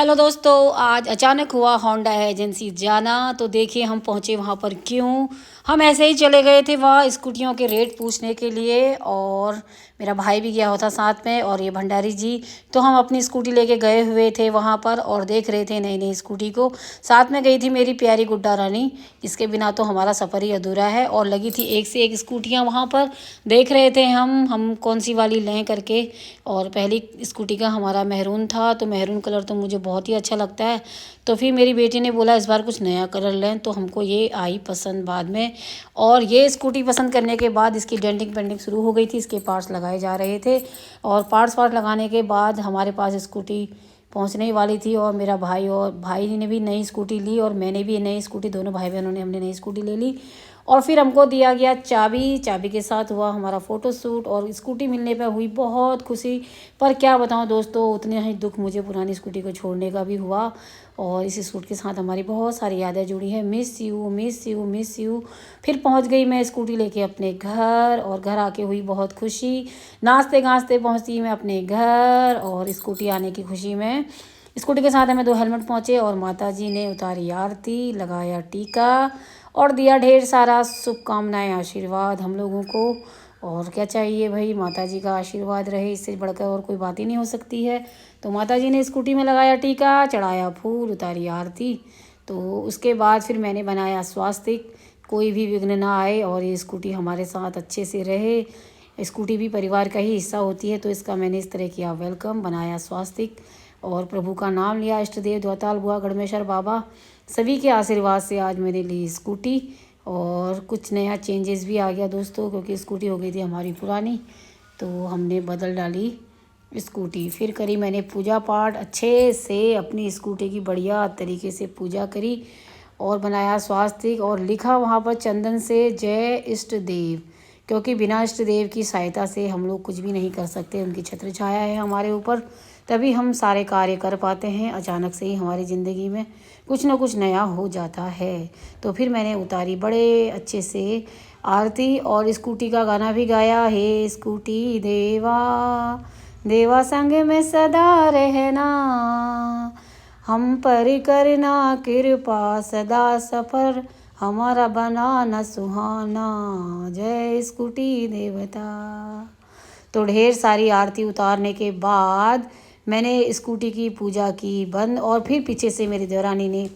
Hello दोस्तों, आज अचानक हुआ होंडा एजेंसी जाना। तो देखिए हम पहुंचे वहां पर क्यों। हम ऐसे ही चले गए थे वहाँ स्कूटियों के रेट पूछने के लिए, और मेरा भाई भी गया होता साथ में, और ये भंडारी जी। तो हम अपनी स्कूटी लेके गए हुए थे वहाँ पर और देख रहे थे नई नई स्कूटी को। साथ में गई थी मेरी प्यारी गुड्डा रानी, जिसके बिना तो हमारा सफ़र ही अधूरा है। और लगी थी एक से एक स्कूटियाँ वहाँ पर। देख रहे थे हम कौन सी वाली लें करके। और पहली स्कूटी का हमारा मैरून था, तो मैरून कलर तो मुझे बहुत ही अच्छा लगता है। तो फिर मेरी बेटी ने बोला इस बार कुछ नया कलर लें, तो हमको ये आई पसंद बाद में। और ये स्कूटी पसंद करने के बाद इसकी डेंटिंग पेंटिंग शुरू हो गई थी, इसके पार्ट्स लगाए जा रहे थे। और पार्ट्स लगाने के बाद हमारे पास स्कूटी पहुंचने ही वाली थी। और मेरा भाई ने भी नई स्कूटी ली, और मैंने भी नई स्कूटी, दोनों भाई बहनों ने हमने नई स्कूटी ले ली। और फिर हमको दिया गया चाबी के साथ हुआ हमारा फ़ोटोशूट, और स्कूटी मिलने पर हुई बहुत खुशी। पर क्या बताऊं दोस्तों, उतने ही दुख मुझे पुरानी स्कूटी को छोड़ने का भी हुआ। और इस स्कूटी के साथ हमारी बहुत सारी यादें जुड़ी हैं। Miss you miss you miss you. फिर पहुंच गई मैं स्कूटी लेके अपने घर, और घर आके हुई बहुत खुशी। नाचते गाजते पहुंची मैं अपने घर, और स्कूटी आने की खुशी में स्कूटी के साथ हमें 2 हेलमेट पहुंचे, और माता जी ने उतारी आरती, लगाया टीका, और दिया ढेर सारा शुभकामनाएं, आशीर्वाद हम लोगों को। और क्या चाहिए भाई, माता जी का आशीर्वाद रहे, इससे बढ़कर और कोई बात ही नहीं हो सकती है। तो माता जी ने स्कूटी में लगाया टीका, चढ़ाया फूल, उतारी आरती। तो उसके बाद फिर मैंने बनाया स्वास्तिक, कोई भी विघ्न ना आए और ये स्कूटी हमारे साथ अच्छे से रहे। स्कूटी भी परिवार का ही हिस्सा होती है, तो इसका मैंने इस तरह किया वेलकम, बनाया स्वास्तिक, और प्रभु का नाम लिया। इष्ट देव द्वाताल बुआ गणमेश्वर बाबा सभी के आशीर्वाद से आज मैंने ली स्कूटी। और कुछ नया चेंजेस भी आ गया दोस्तों, क्योंकि स्कूटी हो गई थी हमारी पुरानी, तो हमने बदल डाली स्कूटी। फिर करी मैंने पूजा पाठ अच्छे से, अपनी स्कूटी की बढ़िया तरीके से पूजा करी, और बनाया स्वास्तिक, और लिखा वहाँ पर चंदन से जय इष्ट देव, क्योंकि बिना इष्ट देव की सहायता से हम लोग कुछ भी नहीं कर सकते। उनकी छत्र छाया है हमारे ऊपर, तभी हम सारे कार्य कर पाते हैं। अचानक से ही हमारी ज़िंदगी में कुछ ना कुछ नया हो जाता है। तो फिर मैंने उतारी बड़े अच्छे से आरती, और स्कूटी का गाना भी गाया, हे स्कूटी देवा देवा संग में सदा रहना, हम पर करना कृपा, सदा सफर हमारा बनाना सुहाना, जय स्कूटी देवता। तो ढेर सारी आरती उतारने के बाद मैंने स्कूटी की पूजा की बंद, और फिर पीछे से मेरी देवरानी ने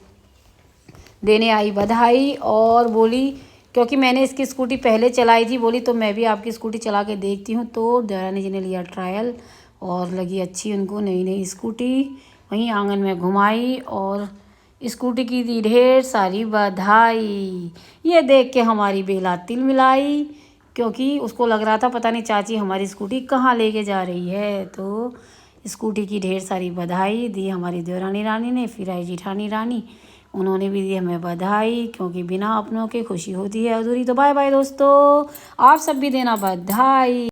देने आई बधाई, और बोली, क्योंकि मैंने इसकी स्कूटी पहले चलाई थी, बोली तो मैं भी आपकी स्कूटी चला के देखती हूँ। तो देवरानी जी ने लिया ट्रायल, और लगी अच्छी उनको नई नई स्कूटी। वहीं आंगन में घुमाई, और स्कूटी की दी ढेर सारी बधाई। ये देख के हमारी बेला तिल मिलाई, क्योंकि उसको लग रहा था पता नहीं चाची हमारी स्कूटी कहाँ लेके जा रही है। तो स्कूटी की ढेर सारी बधाई दी हमारी देवरानी रानी ने। फिर आई जिठानी रानी, उन्होंने भी दी हमें बधाई, क्योंकि बिना अपनों के खुशी होती है अधूरी। तो बाय बाय दोस्तों, आप सब भी देना बधाई।